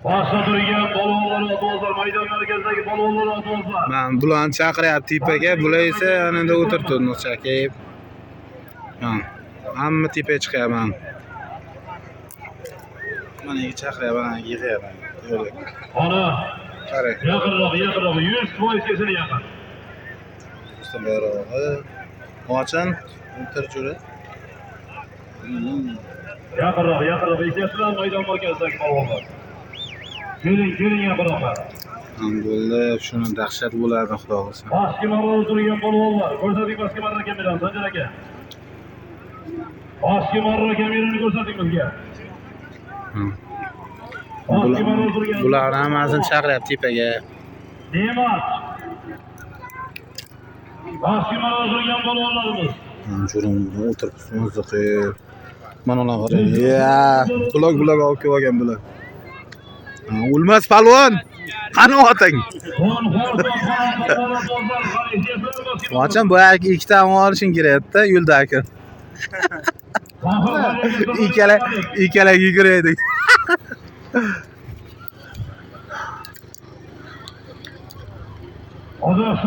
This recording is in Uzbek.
Boshqa turgan polvonlar otibozlar, maydon markazidagi polvonlar otibozlar. Men bularni chaqiryapti tepaga, bular esa anada o'tirdi chakib. Hamma tepaga chiqaman. Mana chaqiryapman, yig'yapman. Ana, qarang. yaqinroq, 100% kesini yaqin. Usta bayrog'i. Ochin, o'tir jura. Yaqinroq, esasizlar maydon markazidagi polvonlar. Keling yaqinroq. Bo'ldi, shuni dahshat bo'ladi xudo xolsa. Pastki marrada turgan polvonlar, ko'rsating pastki marra kamerani, Sanjar aka. Pastki marra kamerani ko'rsating bizga. Bularni hammasini chaqiryapti tepaga. Ne'mat. Pastki marrada turgan polvonlarimiz. Jurumda o'tiribmiz qilib. Mana ular qarang. Ya, blok olib kelgan bular. O'lmas palvon. Qani otang? Ocham bu ikkitani olishing kerak-da yo'ldagi. Ikkala yuguraydi.